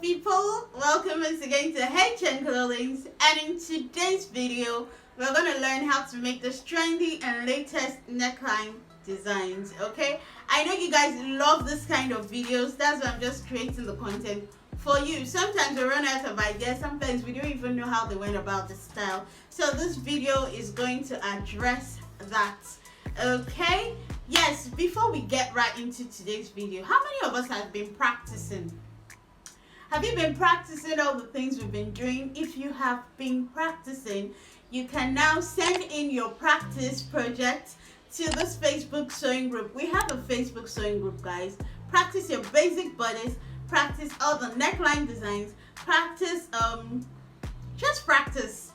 people, welcome once again to hnclothings, and in today's video we're going to learn how to make this trendy and latest neckline designs. Okay, I know you guys love this kind of videos, that's why I'm just creating the content for you. Sometimes we run out of ideas, sometimes we don't even know how they went about the style, so this video is going to address that. Okay, yes, before we get right into today's video, how many of us have been practicing? Have you been practicing all the things we've been doing? If you have been practicing, you can now send in your practice project to this Facebook sewing group. We have a Facebook sewing group, guys. Practice your basic bodice, practice all the neckline designs, practice just practice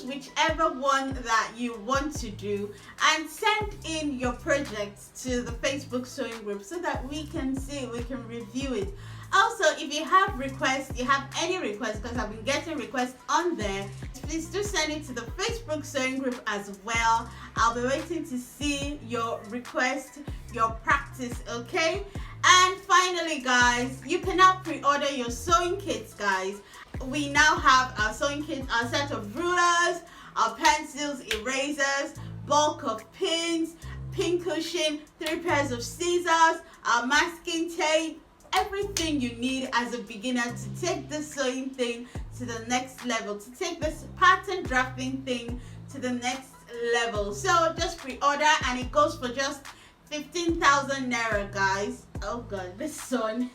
whichever one that you want to do, and send in your projects to the Facebook sewing group so that we can see, we can review it. Also, if you have requests, you have any requests, because I've been getting requests on there, please do send it to the Facebook sewing group as well. I'll be waiting to see your request, your practice, okay? And finally, guys, you can now pre-order your sewing kits, guys. We now have our sewing kits, our set of rulers, our pencils, erasers, bulk of pins, pin cushion, 3 pairs of scissors, our masking tape, everything you need as a beginner to take this sewing thing to the next level, to take this pattern drafting thing to the next level. So just pre-order and it goes for just 15,000 naira, guys. Oh god, this sun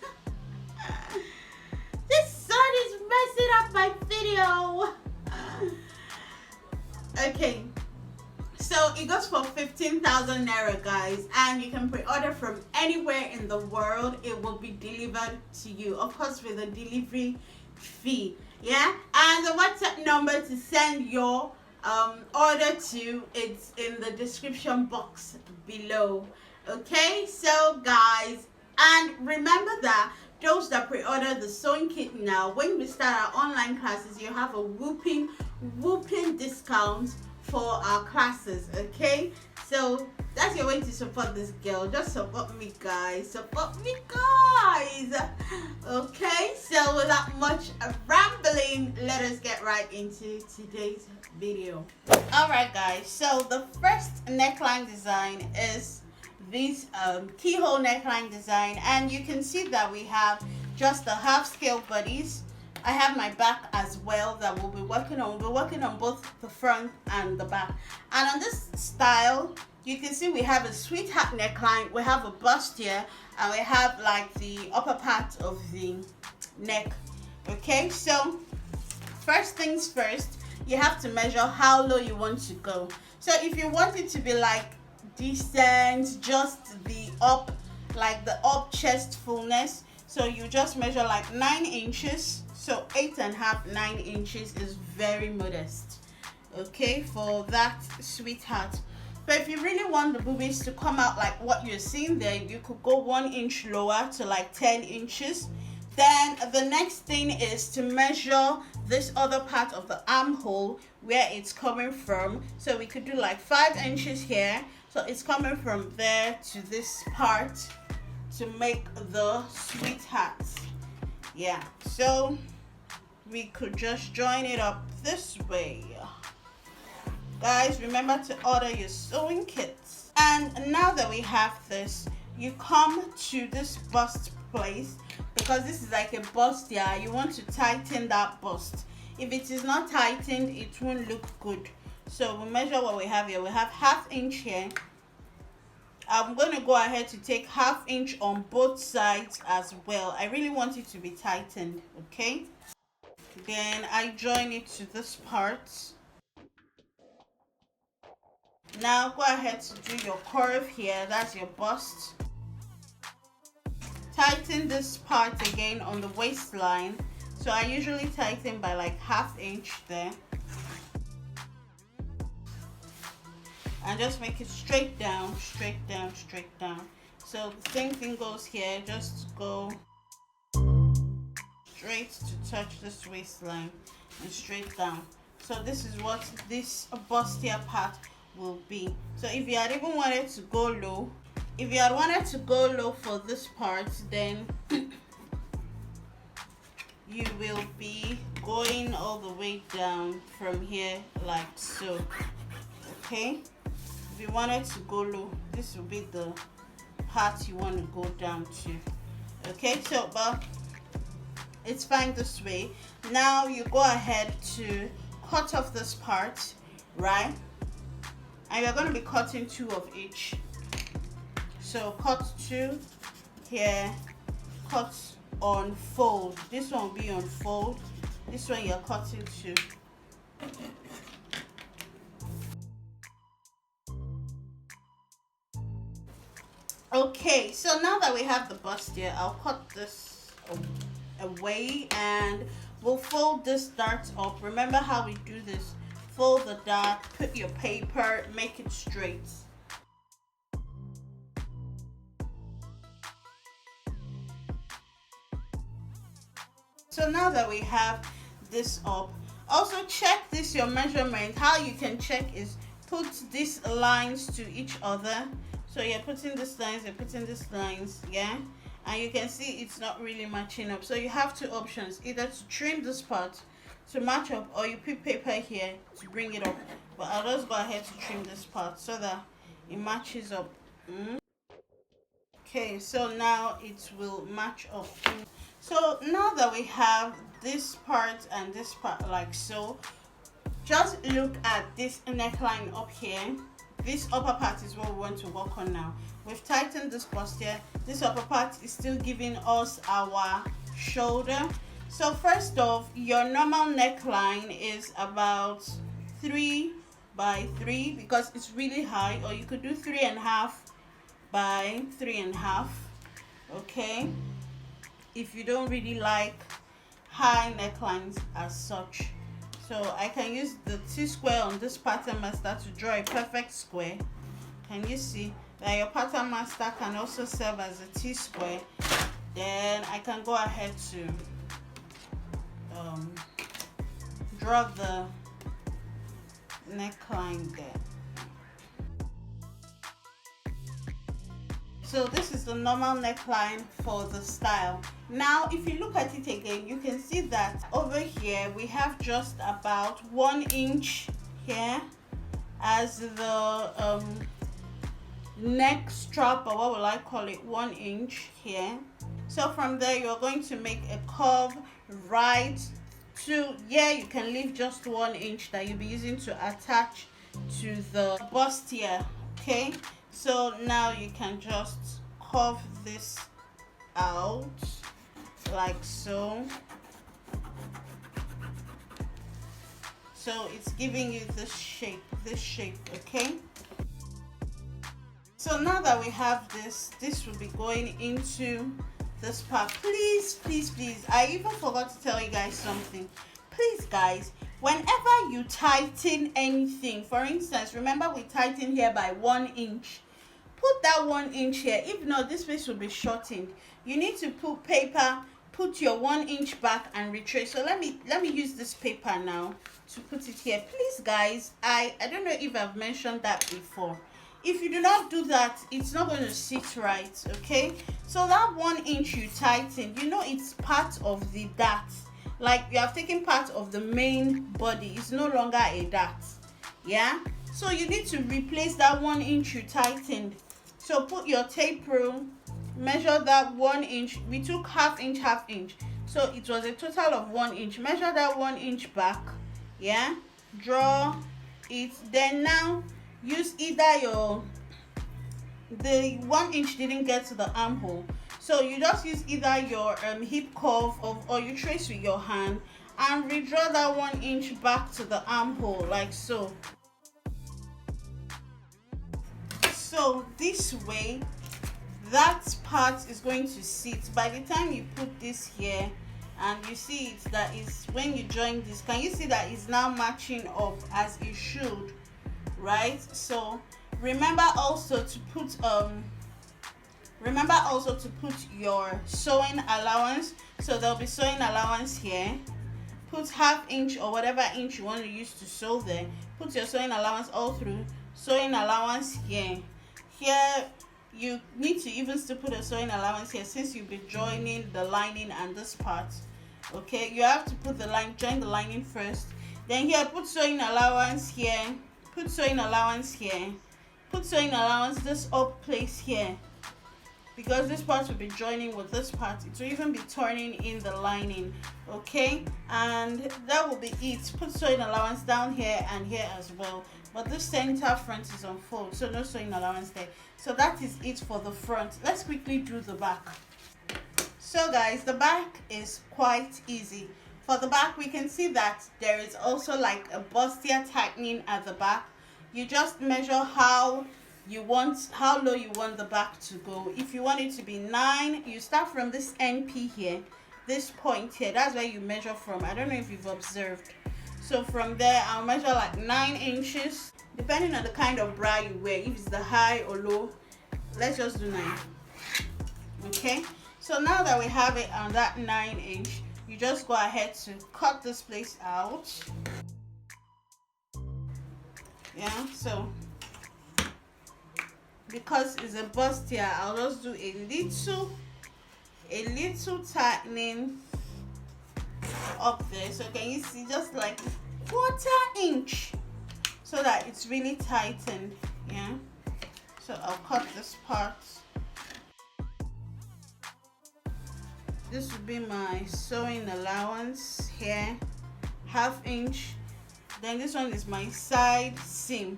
this sun is messing up my video. Okay, so it goes for 15,000 naira, guys, and you can pre-order from anywhere in the world. It will be delivered to you, of course, with a delivery fee. Yeah, and the WhatsApp number to send your order to, it's in the description box below. Okay, so guys, and remember that those that pre-order the sewing kit now, when we start our online classes, you have a whooping discount for our classes. Okay, so that's your way to support this girl. Just support me, guys. Support me, guys. Okay, so without much rambling, let us get right into today's video. All right, guys, so the first neckline design is this keyhole neckline design, and you can see that we have just the half scale bodies. I have my back as well that we'll be working on. We're working on both the front and the back. And on this style, you can see we have a sweetheart neckline, we have a bust here, and we have like the upper part of the neck. Okay, so first things first, you have to measure how low you want to go. So if you want it to be like decent, just the up, like the up chest fullness, so you just measure like 9 inches. So 8.5, 9 inches is very modest, okay, for that sweetheart. But if you really want the boobies to come out like what you're seeing there, you could go 1 inch lower to like 10 inches. Then the next thing is to measure this other part of the armhole where it's coming from. So we could do like 5 inches here. So it's coming from there to this part to make the sweetheart. Yeah, so we could just join it up this way. Guys, remember to order your sewing kits. And now that we have this, you come to this bust place, because this is like a bust here. You want to tighten that bust. If it is not tightened, it won't look good. So we measure what we have here. We have 1/2 inch here. I'm going to go ahead to take 1/2 inch on both sides as well. I really want it to be tightened, okay? Then I join it to this part. Now go ahead to do your curve here. That's your bust. Tighten this part again on the waistline. So I usually tighten by like 1/2 inch there. And just make it straight down, straight down, straight down. So the same thing goes here. Just go straight to touch this waistline and straight down. So this is what this bustier part will be. So if you had even wanted to go low, if you had wanted to go low for this part, then you will be going all the way down from here like so. Okay, if you wanted to go low, this will be the part you want to go down to. Okay, so but it's fine this way. Now you go ahead to cut off this part, right? And you're going to be cutting 2 of each. So cut 2 here, cut on fold. This one will be on fold. This one you're cutting 2. Okay, so now that we have the bust here, I'll cut this away and we'll fold this dart up. Remember how we do this? Fold the dart, put your paper, make it straight. So now that we have this up, also check this your measurement. How you can check is put these lines to each other. So you're putting these lines, you're putting these lines, yeah, and you can see it's not really matching up. So you have 2 options, either to trim this part to match up, or you put paper here to bring it up. But I'll just go ahead to trim this part so that it matches up. Okay, so now it will match up. So now that we have this part and this part like so, just look at this neckline up here. This upper part is what we want to work on now. We've tightened this bust here. This upper part is still giving us our shoulder. So first off, your normal neckline is about 3 by 3 because it's really high, or you could do 3.5 by 3.5. Okay, if you don't really like high necklines as such. So I can use the T-square on this pattern master to draw a perfect square. Can you see that your pattern master can also serve as a T-square? Then I can go ahead to draw the neckline there. So this is the normal neckline for the style. Now if you look at it again, you can see that over here we have just about 1 inch here as the neck strap, or what will I call it, 1 inch here. So from there you're going to make a curve right to, yeah, you can leave just 1 inch that you'll be using to attach to the bust here. Okay, so now you can just curve this out like so. So it's giving you this shape, okay? So now that we have this will be going into this part. Please, I even forgot to tell you guys something. Please guys, whenever you tighten anything, for instance, remember we tighten here by 1 inch, put that 1 inch here. If not, this piece will be shortened. You need to put paper, put your 1 inch back and retrace. So let me use this paper now to put it here. Please guys, I don't know if I've mentioned that before. If you do not do that, it's not going to sit right, okay? So that 1 inch you tighten, you know, it's part of the dart. Like you have taken part of the main body. It's no longer a dart, yeah? So you need to replace that 1 inch you tightened. So put your tape rule, measure that 1 inch. We took half inch, so it was a total of 1 inch. Measure that 1 inch back, yeah, draw it. Then now use either the 1 inch didn't get to the armhole, so you just use either your hip curve or you trace with your hand and redraw that 1 inch back to the armhole like so. So this way that part is going to sit. By the time you put this here and you see it, that is when you join this, can you see that it's now matching up as it should, right? So remember also to put your sewing allowance. So there'll be sewing allowance here. Put half inch or whatever inch you want to use to sew there. Put your sewing allowance all through. Sewing allowance here. Here you need to even still put a sewing allowance here, since you'll be joining the lining and this part. Okay, you have to put the line, join the lining first. Then here, put sewing allowance here, put sewing allowance here, put sewing allowance this up place here, because this part will be joining with this part. It will even be turning in the lining. Okay, and that will be it. Put sewing allowance down here and here as well, but this center front is on fold, so no sewing allowance there. So that is it for the front. Let's quickly do the back. So guys, the back is quite easy. For the back, we can see that there is also like a bustier tightening at the back. You just measure how low you want the back to go. If you want it to be 9, you start from this NP here, this point here. That's where you measure from. I don't know if you've observed. So from there, I'll measure like 9 inches, depending on the kind of bra you wear. If it's the high or low, let's just do 9. Okay. So now that we have it on that 9 inch, you just go ahead to cut this place out. Yeah, so because it's a bust here, I'll just do a little tightening up there. So can you see, just like 1/4 inch, so that it's really tightened. Yeah, so I'll cut this part. This would be my sewing allowance here, 1/2 inch. Then this one is my side seam.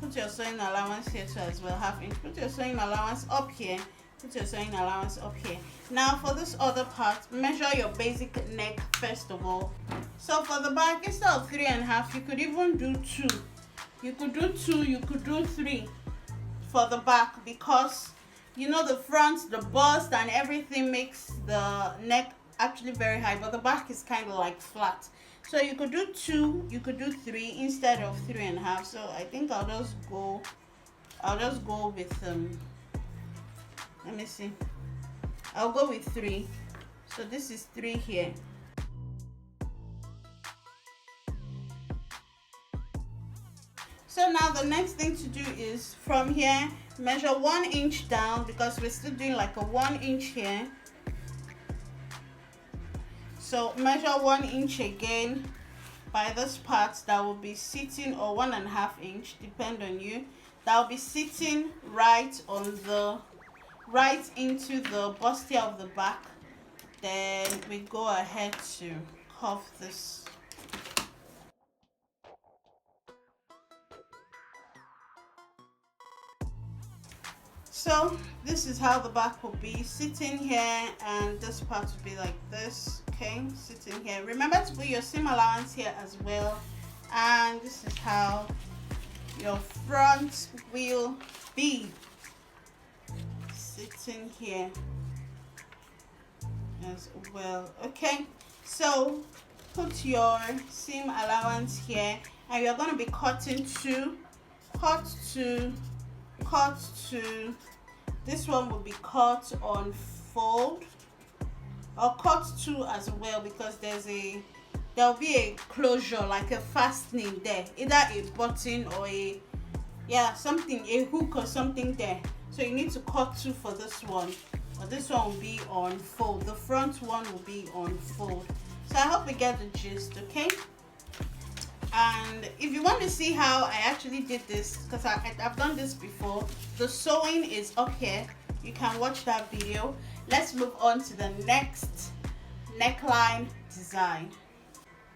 Put your sewing allowance here too as well, 1/2 inch. Put your sewing allowance up here. Put your sewing allowance up here. Now for this other part, measure your basic neck first of all. So for the back, instead of 3.5, you could even do 2. You could do 2, you could do 3 for the back, because you know the front, the bust and everything makes the neck actually very high, but the back is kind of like flat. So you could do 2, you could do 3 instead of 3.5. So I think I'll just go with let me see, I'll go with 3. So this is 3 here. So now the next thing to do is from here, measure 1 inch down, because we're still doing like a 1 inch here. So measure 1 inch again by this part that will be sitting, or 1.5 inch, depend on you. That will be sitting right into the bustier of the back. Then we go ahead to cuff this. So this is how the back will be sitting here, and this part will be like this. Okay, sitting here. Remember to put your seam allowance here as well. And this is how your front will be sitting here as well. Okay, so put your seam allowance here, and you're going to be cutting to cut to. This one will be cut on fold, or cut to as well, because there'll be a closure, like a fastening there, either a button or a hook or something there. So you need to cut to for this one, but this one will be on fold. The front one will be on fold. So I hope you get the gist. Okay, and if you want to see how I actually did this, because I've done this before, the sewing is up here. You can watch that video. Let's move on to the next neckline design.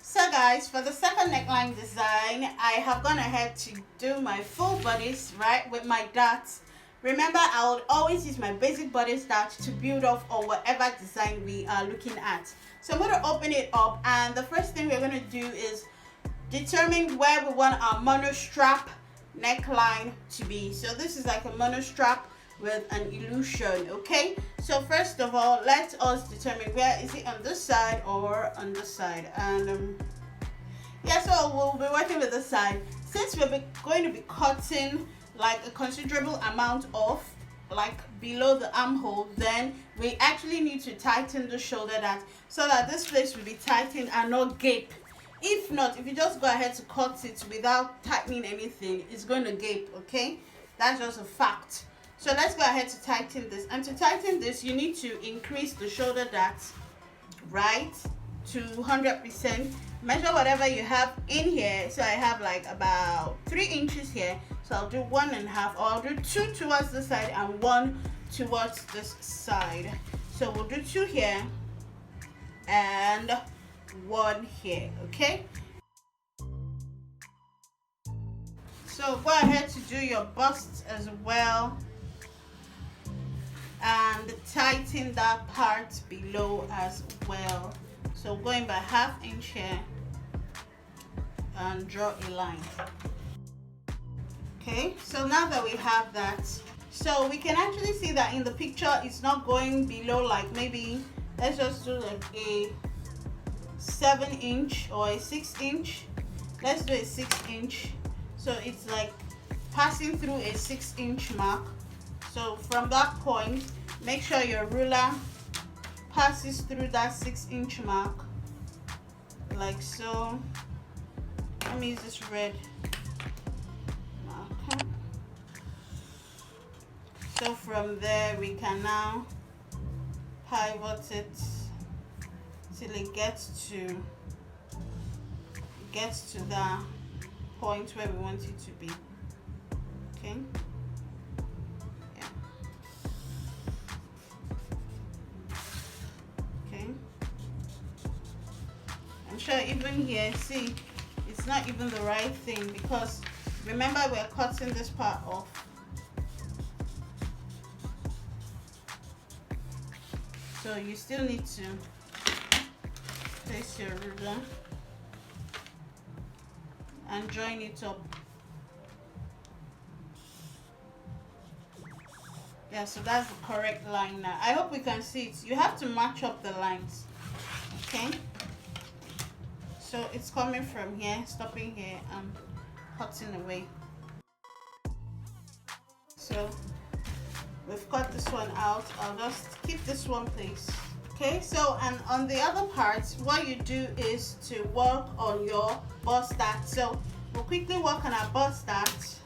So guys, for the second neckline design, I have gone ahead to do my full bodice, right, with my darts. Remember, I would always use my basic bodice dart to build off on whatever design we are looking at. So I'm going to open it up, and the first thing we're going to do is determine where we want our monostrap neckline to be. So this is like a monostrap with an illusion. Okay, so first of all, let us determine where is it, on this side or on this side. And yeah, so we'll be working with this side. Since we're going to be cutting like a considerable amount off, like below the armhole, then we actually need to tighten the shoulder dart, so that this place will be tightened and not gape. If not, if you just go ahead to cut it without tightening anything, it's going to gape. Okay, that's just a fact. So let's go ahead to tighten this. And to tighten this, you need to increase the shoulder dart right to 100%. Measure whatever you have in here. So I have like about 3 inches here, so I'll do 1.5, or I'll do 2 towards this side and 1 towards this side. So we'll do 2 here and 1 here. Okay, so go ahead to do your bust as well and tighten that part below as well. So going by 1/2 inch here and draw a line. Okay, so now that we have that, so we can actually see that in the picture it's not going below, like maybe let's just do like a 7 inch or a 6 inch. Let's do a 6 inch. So it's like passing through a 6 inch mark. So from that point, make sure your ruler passes through that 6 inch mark, like so. Let me use this red marker. So from there we can now pivot it till it gets to the point where we want it to be. Okay. Yeah. Okay. I'm sure even here, see, it's not even the right thing, because remember we're cutting this part off. So you still need to place your ruler and join it up. Yeah, so that's the correct line now. I hope we can see it. You have to match up the lines. Okay, so it's coming from here, stopping here and cutting away. So we've cut this one out. I'll just keep this one placed. Okay, so and on the other parts, what you do is to work on your bust start. So we'll quickly work on our bust start.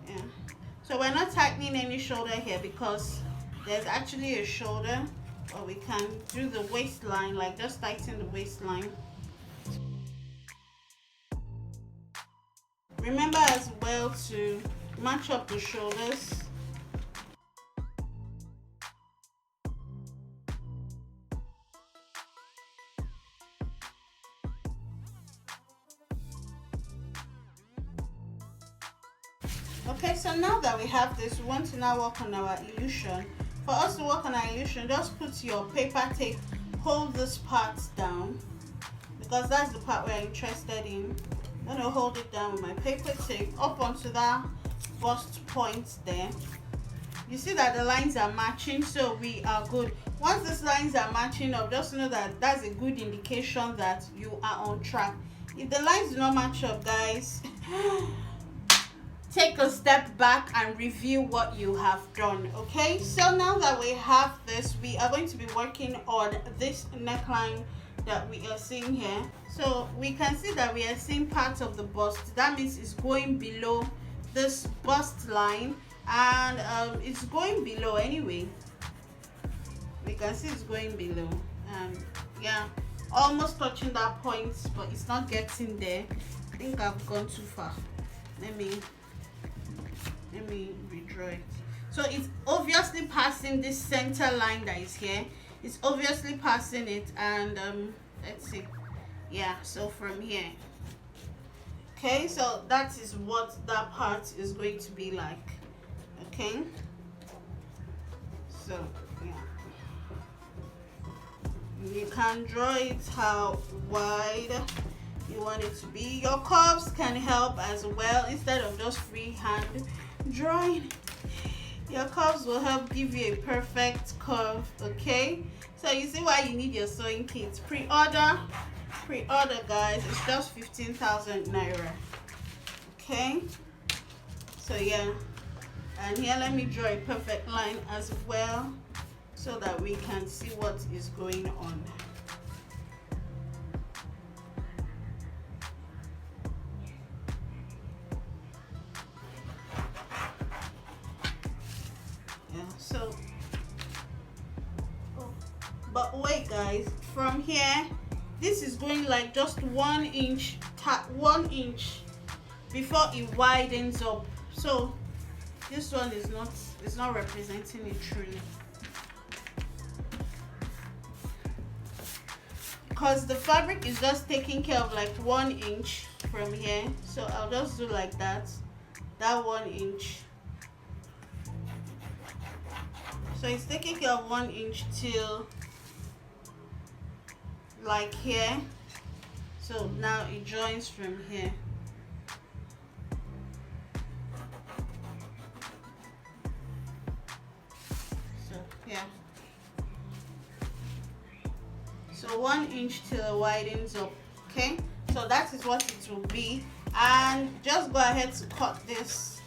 Yeah, so we're not tightening any shoulder here because there's actually a shoulder, or we can do the waistline, like just tighten the waistline. Remember as well to match up the shoulders. Okay, so now that we have this, we want to now work on our illusion. For us to work on our illusion, just put your paper tape, hold this part down, because that's the part we're interested in. I'm going to hold it down with my paper tape up onto that bust point there. You see that the lines are matching, so we are good. Once these lines are matching up, just know that that's a good indication that you are on track. If the lines do not match up, guys, take a step back and review what you have done. Okay, so now that we have this, we are going to be working on this neckline that we are seeing here. So we can see that we are seeing parts of the bust. That means it's going below this bust line, and it's going below anyway. We can see it's going below, and yeah, almost touching that point, but it's not getting there. I think I've gone too far. Let me redraw it. So it's obviously passing this center line that is here. It's obviously passing it, and let's see. Yeah, so from here. Okay, so that is what that part is going to be like. Okay, so yeah, you can draw it how wide you want it to be. Your curves can help as well. Instead of just freehand drawing, your curves will help give you a perfect curve. Okay, so you see why you need your sewing kit. Pre-order guys, it's just 15,000 naira. Okay, so yeah, and here let me draw a perfect line as well so that we can see what is going on. So but wait guys, from here this is going like just 1 inch, 1 inch before it widens up. So this one is not representing it truly, because the fabric is just taking care of like 1 inch from here. So I'll just do like that 1 inch. So it's taking care of 1 inch till like here. So now it joins from here. So yeah, so 1 inch till it widens up. Okay, so that is what it will be. And just go ahead to cut this.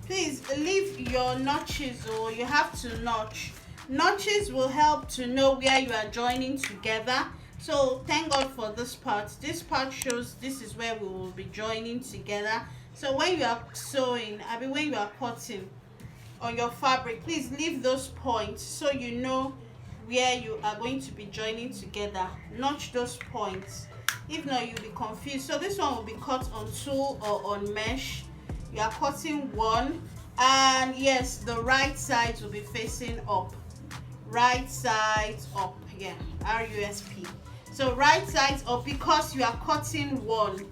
Please leave your notches, or you have to notch. Notches will help to know where you are joining together. So thank God for this part. This part shows this is where we will be joining together. So when you are sewing, when you are cutting on your fabric, please leave those points so you know where you are going to be joining together. Notch those points. If not, you'll be confused. So this one will be cut on tulle or on mesh. You are cutting one, and yes, the right side will be facing up. Right side up, yeah, RUSP. So right side up, because you are cutting one.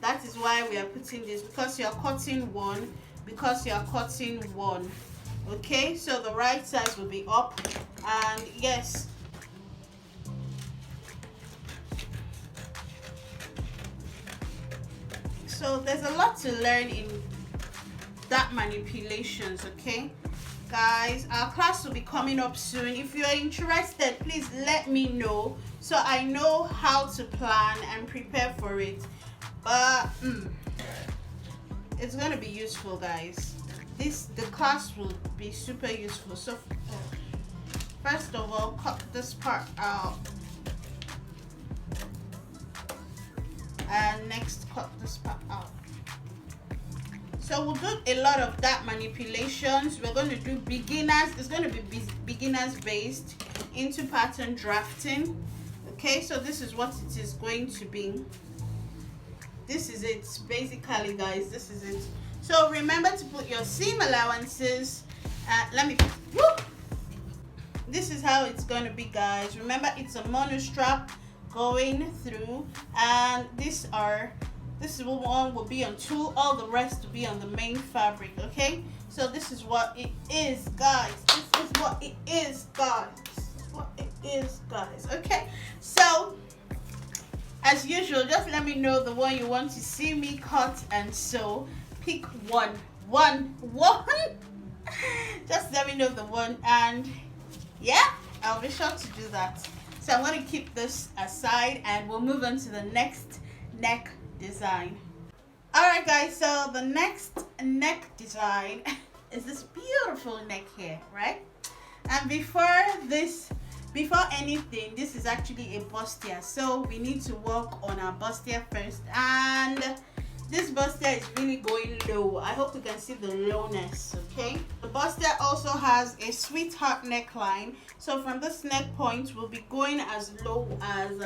That is why we are putting this, because you are cutting one, okay. So the right side will be up, and yes, so there's a lot to learn in that manipulations. Okay guys, our class will be coming up soon. If you're interested, please let me know so I know how to plan and prepare for it. But it's gonna be useful, guys. The class will be super useful. So first of all, cut this part out, and next cut this part out. So we'll do a lot of that manipulations. We're going to do beginners. It's going to be beginners based into pattern drafting. Okay, so this is what it is going to be. This is it basically, guys. This is it. So remember to put your seam allowances. This is how it's going to be, guys. Remember, it's a mono strap going through, and this one will be on tulle, all the rest will be on the main fabric. Okay, so this is what it is, guys. Okay, so as usual, just let me know the one you want to see me cut and sew. Pick one. Just let me know the one, and yeah, I'll be sure to do that. So I'm going to keep this aside, and we'll move on to the next neck design. All right, guys, so the next neck design is this beautiful neck here, right? And before anything, this is actually a bustier, so we need to work on our bustier first. And this bustier is really going low. I hope you can see the lowness. Okay, the bustier also has a sweetheart neckline, so from this neck point we'll be going as low as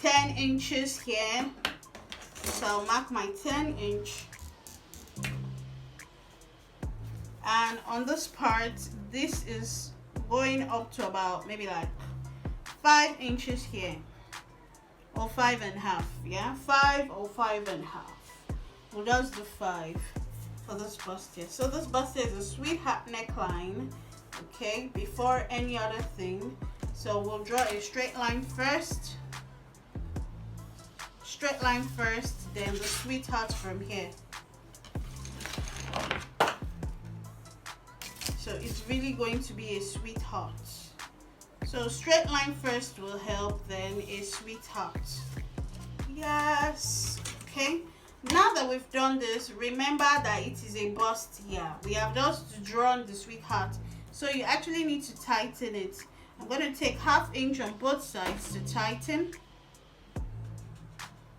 10 inches here. So I'll mark my 10 inch, and on this part, this is going up to about maybe like 5 inches here, or 5.5. Yeah, 5 or 5.5. We'll just do 5 for this bustier. So this bustier is a sweetheart neckline. Okay, before any other thing, so we'll draw a straight line first. Straight line first, then the sweetheart from here. So it's really going to be a sweetheart. So straight line first will help, then a sweetheart. Yes. Okay, now that we've done this, remember that it is a bust here. We have just drawn the sweetheart, so you actually need to tighten it. I'm going to take 1/2 inch on both sides to tighten,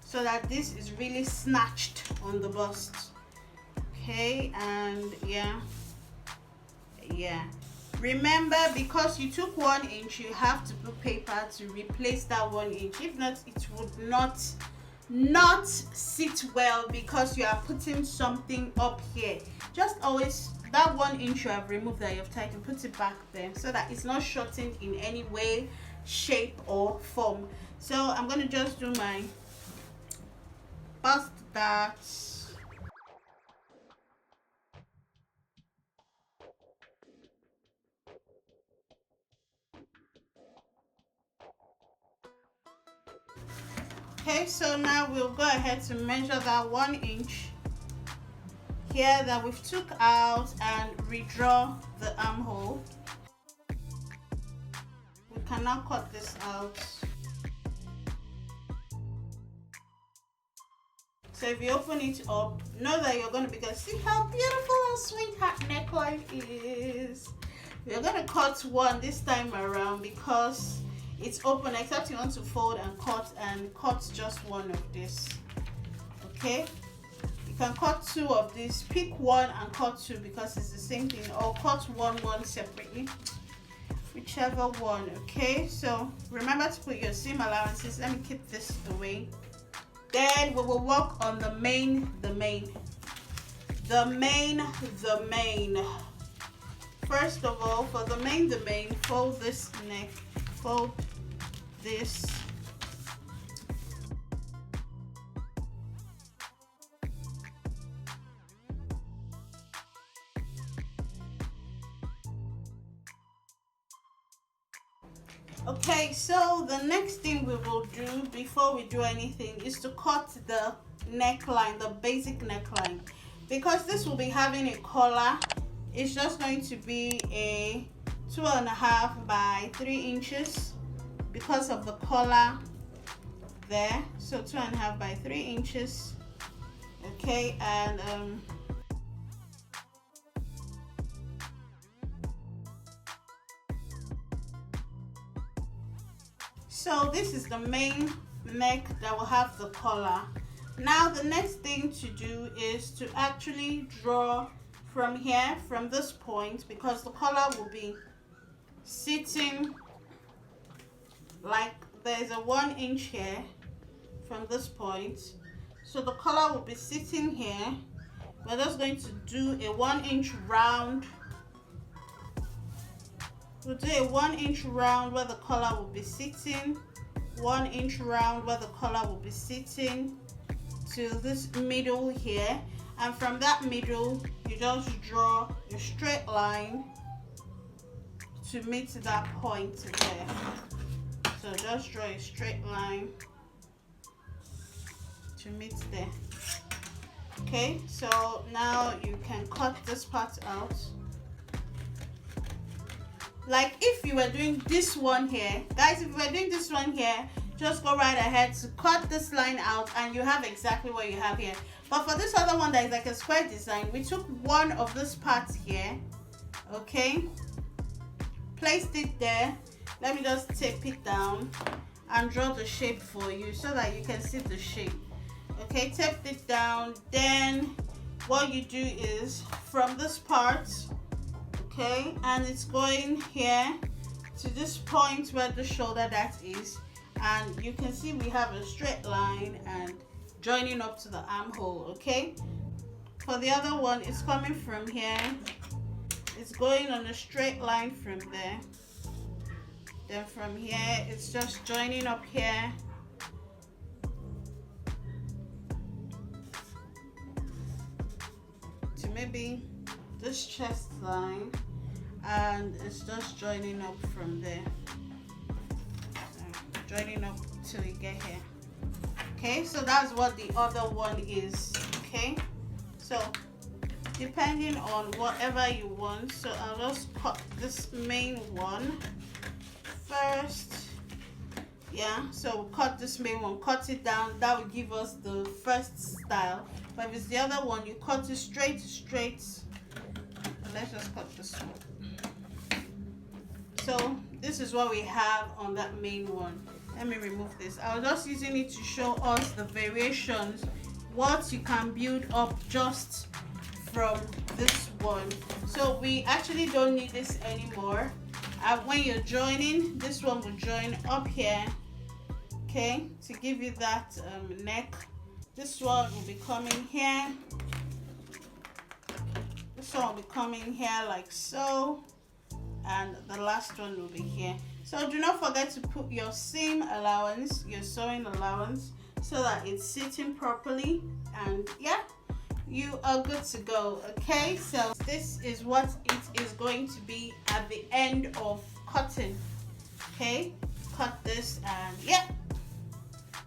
so that this is really snatched on the bust. Okay, and yeah, Remember, because you took 1 inch, you have to put paper to replace that 1 inch. If not, it would not sit well, because you are putting something up here. Just always, that 1 inch you have removed that you've tightened, put it back there so that it's not shortened in any way, shape or form. So I'm going to just do my bust that. Okay, so now we'll go ahead to measure that 1 inch here that we've took out and redraw the armhole. We can now cut this out. So if you open it up, know that you're going to be able to see how beautiful our sweetheart neckline is. We're going to cut one this time around because it's open, except you want to fold and cut just one of this. Okay, you can cut 2 of these, pick one and cut 2 because it's the same thing, or cut one separately, whichever one. Okay, so remember to put your seam allowances. Let me keep this away. Then we will work on the main. First of all, for the main, fold this neck, fold this. Okay, so the next thing we will do before we do anything is to cut the neckline, the basic neckline. Because this will be having a collar, it's just going to be a 2.5 by 3 inches because of the collar there. So 2.5 by 3 inches. Okay, and so this is the main neck that will have the collar. Now the next thing to do is to actually draw from here, from this point, because the collar will be sitting like there's a 1 inch here from this point. So the collar will be sitting here. We're just going to do a 1 inch round. We'll do a 1 inch round where the collar will be sitting, 1 inch round where the collar will be sitting to this middle here, and from that middle you just draw a straight line to meet that point there. So just draw a straight line to meet there. Okay, so now you can cut this part out. Like if you were doing this one here, guys, if you were doing this one here, just go right ahead to cut this line out and you have exactly what you have here. But for this other one that is like a square design, we took one of this part here, okay, placed it there. Let me just tape it down and draw the shape for you so that you can see the shape. Okay, tape it down. Then what you do is from this part, okay, and it's going here to this point where the shoulder that is, and you can see we have a straight line and joining up to the armhole. Okay, for the other one, it's coming from here, it's going on a straight line from there, then from here it's just joining up here to maybe this chest line, and it's just joining up from there, so joining up till you get here. Okay, so that's what the other one is. Okay, so depending on whatever you want, so I'll just cut this main one first. Yeah, so we'll cut this main one, cut it down. That will give us the first style. But if it's the other one, you cut it straight. Let's just cut this one. So this is what we have on that main one. Let me remove this. I was just using it to show us the variations, what you can build up just from this one. So we actually don't need this anymore. When you're joining, this one will join up here, okay, to give you that neck. This one will be coming here. This one will be coming here like so, and the last one will be here. So do not forget to put your seam allowance, your sewing allowance, so that it's sitting properly, and yeah, you are good to go. Okay, so this is what it is going to be at the end of cutting. Okay, cut this, and yeah,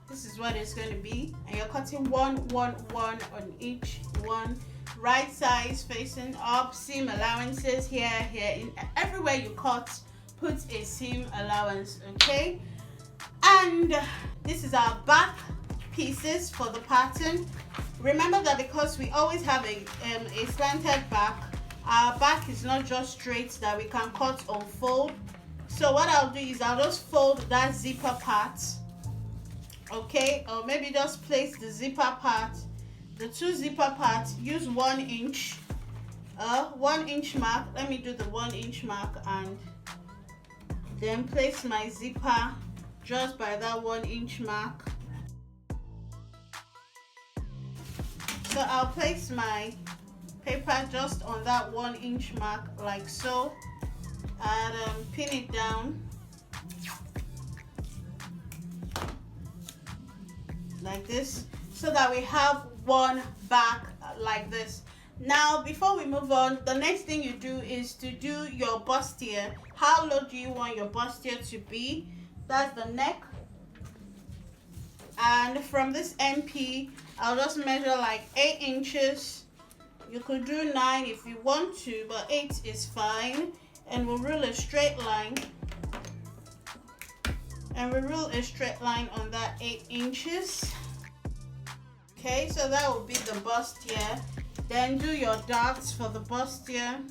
this is what it's going to be. And you're cutting one on each one, right sides facing up, seam allowances here, in everywhere you cut, put a seam allowance. Okay, and this is our back pieces for the pattern. Remember that because we always have a slanted back, our back is not just straight, that we can cut or fold. So what I'll do is I'll just fold that zipper part, okay, or maybe just place the zipper part, the two zipper parts, use 1 inch, 1 inch mark. Let me do the 1 inch mark, and then place my zipper just by that 1 inch mark. So I'll place my paper just on that 1 inch mark like so, and pin it down like this, so that we have one back like this. Now before we move on, the next thing you do is to do your bustier. How low do you want your bustier to be? That's the neck. And from this MP, I'll just measure like 8 inches. You could do 9 if you want to, but 8 is fine. And we'll rule a straight line. And we rule a straight line on that 8 inches. Okay, so that will be the bustier. Then do your darts for the bustier.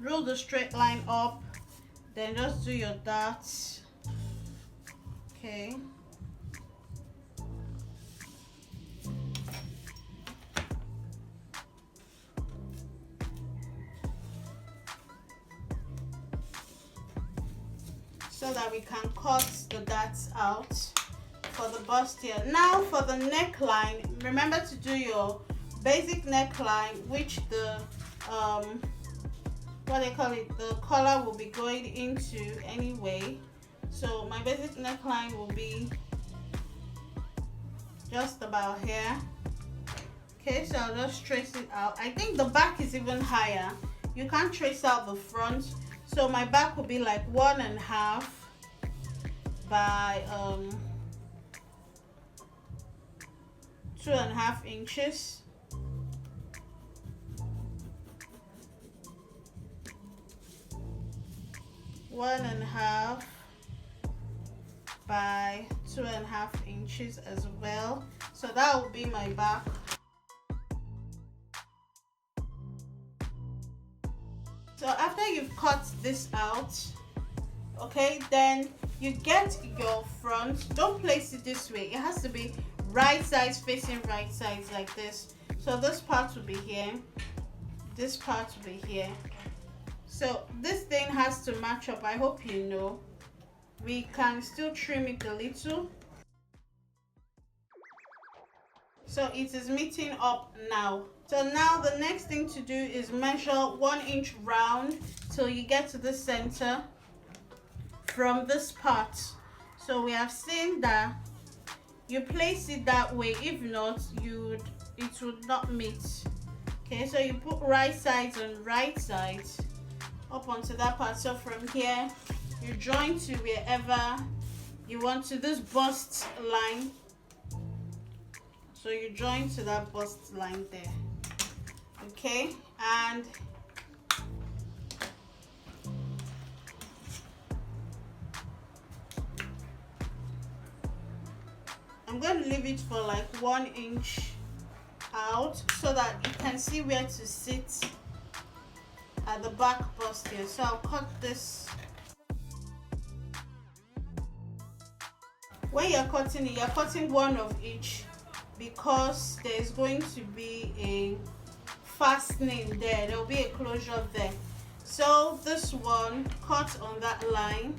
Rule the straight line up. Then just do your darts. Okay. So that we can cut the darts out for the bustier. Now for the neckline, remember to do your basic neckline, which the what they call it, the collar will be going into anyway. So my basic neckline will be just about here. Okay, so I'll just trace it out. I think the back is even higher. You can't trace out the front. So my back will be like 1.5 by 2.5 inches. One and a half by 2.5 inches as well. So that will be my back. So after you've cut this out, okay, then you get your front. Don't place it this way. It has to be right sides facing right sides like this. So this part will be here. This part will be here. So this thing has to match up. I hope you know. We can still trim it a little. So it is meeting up now. So now the next thing to do is measure 1 inch round till you get to the center from this part. So we have seen that you place it that way. If not, it would not meet. Okay, so you put right sides on right sides up onto that part. So from here you join to wherever you want to, this bust line. So you join to that bust line there. Okay, and I'm going to leave it for like 1 inch out so that you can see where to sit at the back bust here. So I'll cut this. When you're cutting it, you're cutting one of each, because there is going to be a fastening there. There will be a closure there. So this one, cut on that line.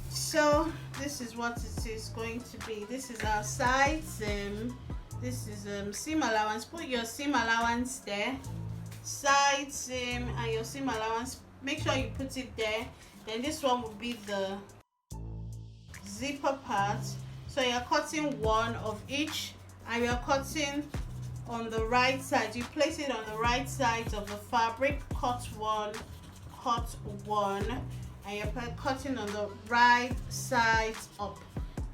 So this is what it is going to be. This is our side seam. This is seam allowance. Put your seam allowance there. Side seam and your seam allowance. Make sure you put it there. Then this one will be the zipper part. So you're cutting one of each, and you're cutting on the right side. You place it on the right side of the fabric. Cut one, and you're cutting on the right side up.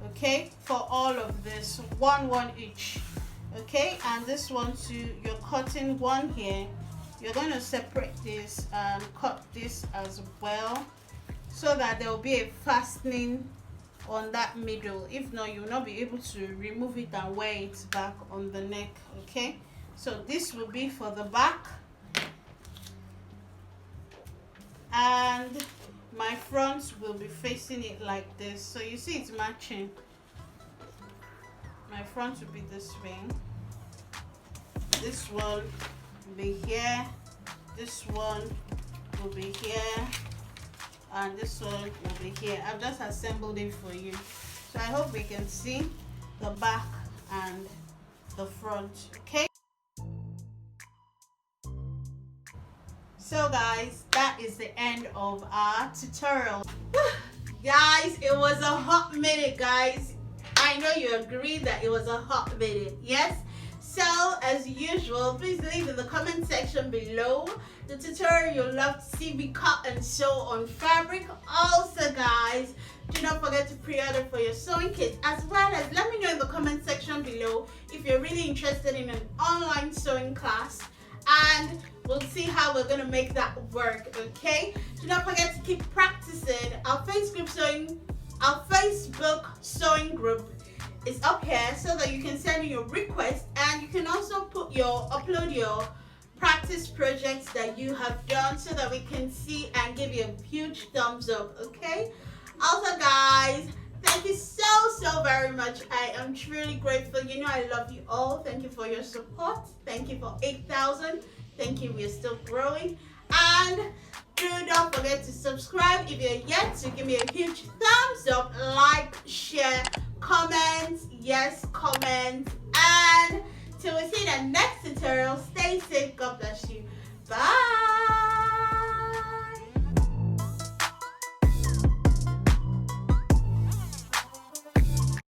Okay, for all of this, one each. Okay, and this one too, you're cutting one here. You're going to separate this and cut this as well, so that there will be a fastening on that middle. If not, you will not be able to remove it and wear it back on the neck. Okay, so this will be for the back, and my front will be facing it like this. So you see it's matching. My front will be this way. This one will be here. This one will be here. And this one will be here. I've just assembled it for you. So I hope we can see the back and the front. Okay. So guys, that is the end of our tutorial. Guys, it was a hot minute, guys. I know you agree that it was a hot minute. Yes? So, as usual, please leave in the comment section below the tutorial you'll love to see me cut and sew on fabric. Also, guys, do not forget to pre-order for your sewing kit, as well as let me know in the comment section below if you're really interested in an online sewing class, and we'll see how we're gonna make that work. Okay, do not forget to keep practicing. Our Facebook sewing group is up here, so that you can send in your request, and you can also upload your practice projects that you have done, so that we can see and give you a huge thumbs up. Okay, also guys, thank you so very much. I am truly grateful. You know I love you all. Thank you for your support. Thank you for 8,000. Thank you, we're still growing. And don't forget to subscribe if you're yet to. Give me a huge thumbs up, like, share, comment. Yes, comment. And till we see the next tutorial, stay safe. God bless you. Bye.